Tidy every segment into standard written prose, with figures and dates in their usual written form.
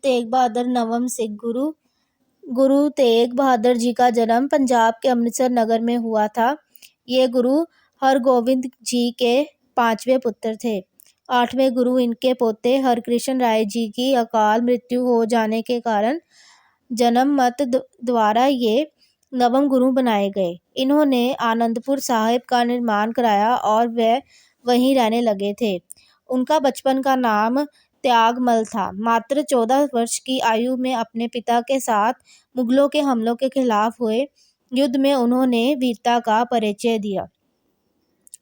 तेग बहादुर नवम सिख गुरु तेग बहादुर जी का जन्म पंजाब के अमृतसर नगर में हुआ था। ये गुरु हरगोविंद जी के 5वें पुत्र थे। 8वें गुरु इनके पोते हरकृष्ण राय जी की अकाल मृत्यु हो जाने के कारण जन्म मत द्वारा ये नवम गुरु बनाए गए। इन्होंने आनंदपुर साहिब का निर्माण कराया और वे वहीं रहने लगे थे। उनका बचपन का नाम त्यागमल था। मात्र 14 वर्ष की आयु में अपने पिता के साथ मुगलों के हमलों के खिलाफ हुए युद्ध में उन्होंने वीरता का परिचय दिया।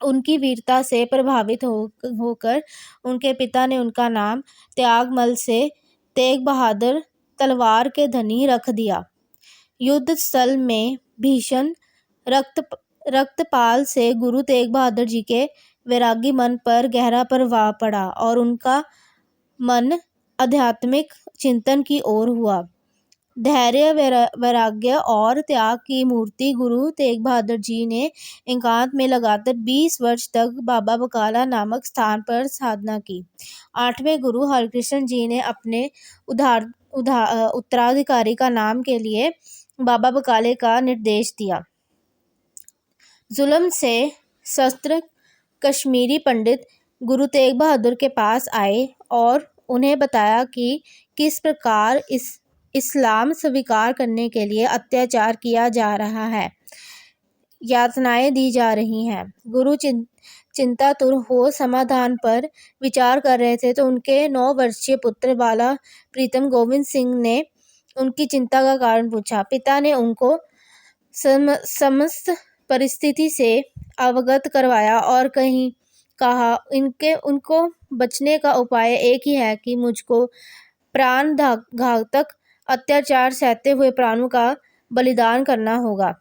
उनकी वीरता से प्रभावित होकर उनके पिता ने उनका नाम त्यागमल से तेग बहादुर तलवार के धनी रख दिया। युद्ध स्थल में भीषण रक्तपात से गुरु तेग बहादुर जी के वैरागी मन पर गहरा प्रभाव पड़ा और उनका मन आध्यात्मिक चिंतन की ओर हुआ। धैर्य, वैराग्य और त्याग की मूर्ति गुरु तेग बहादुर जी ने एकांत में लगातार 20 वर्ष तक बाबा बकाला नामक स्थान पर साधना की। 8वें गुरु हरकृष्ण जी ने अपने उत्तराधिकारी का नाम के लिए बाबा बकाले का निर्देश दिया। जुल्म से शस्त्र कश्मीरी पंडित गुरु तेग बहादुर के पास आए और उन्हें बताया कि किस प्रकार इस्लाम स्वीकार करने के लिए अत्याचार किया जा रहा है, यातनाएं दी जा रही हैं। गुरु चिंतातुर हो समाधान पर विचार कर रहे थे तो उनके 9 वर्षीय पुत्र बाला प्रीतम गोविंद सिंह ने उनकी चिंता का कारण पूछा। पिता ने उनको समस्त परिस्थिति से अवगत करवाया और कहा उनको बचने का उपाय एक ही है कि मुझको प्राण घातक अत्याचार सहते हुए प्राणों का बलिदान करना होगा।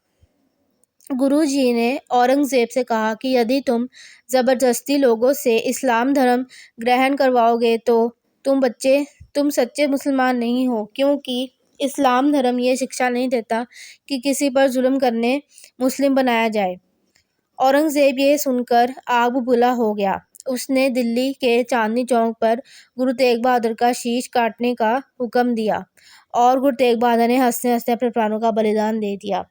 गुरु जी ने औरंगजेब से कहा कि यदि तुम जबरदस्ती लोगों से इस्लाम धर्म ग्रहण करवाओगे तो तुम सच्चे मुसलमान नहीं हो, क्योंकि इस्लाम धर्म ये शिक्षा नहीं देता कि किसी पर जुल्म करने मुस्लिम बनाया जाए। औरंगजेब ये सुनकर आग बबूला हो गया। उसने दिल्ली के चांदनी चौक पर गुरु तेग बहादुर का शीश काटने का हुक्म दिया और गुरु तेग बहादुर ने हंसते हंसते अपने प्राणों का बलिदान दे दिया।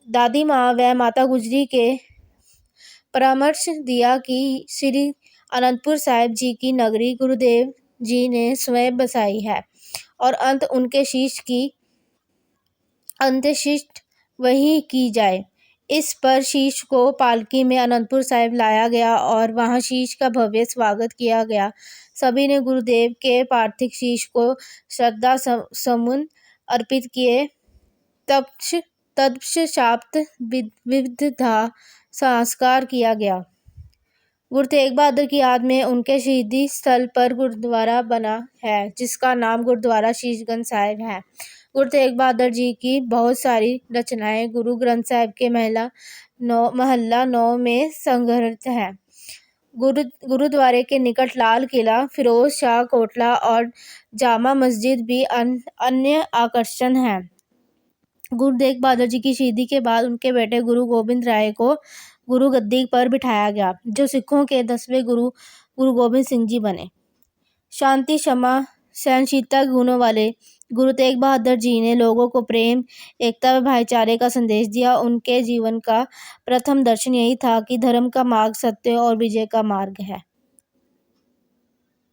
दादी माँ व माता गुजरी के परामर्श दिया कि श्री अनंतपुर साहिब जी की नगरी गुरुदेव जी ने स्वयं बसाई है और उनके शीश की अंत्येष्टि वहीं की जाए। इस पर शीश को पालकी में अनंतपुर साहिब लाया गया और वहां शीश का भव्य स्वागत किया गया। सभी ने गुरुदेव के पार्थिव शीश को श्रद्धा सुमन अर्पित किए। तत्पश्चात विधिवत संस्कार किया गया। गुरु तेग बहादुर की याद में उनके शहीदी स्थल पर गुरुद्वारा बना है, जिसका नाम गुरुद्वारा शीशगंज साहिब है। गुरु तेग बहादुर जी की बहुत सारी रचनाएं गुरु ग्रंथ साहिब के महल्ला 9 में संग्रहित हैं। गुरुद्वारे के निकट लाल किला, फिरोज शाह कोटला और जामा मस्जिद भी अन्य आकर्षण हैं। गुरु तेग बहादुर जी की शहीदी के बाद उनके बेटे गुरु गोबिंद राय को गुरु गद्दी पर बिठाया गया, जो सिखों के 10वें गुरु गोबिंद सिंह जी बने। शांति, क्षमा, सहनशीलता के गुणों वाले गुरु तेग बहादुर जी ने लोगों को प्रेम, एकता व भाईचारे का संदेश दिया। उनके जीवन का प्रथम दर्शन यही था कि धर्म का मार्ग सत्य और विजय का मार्ग है।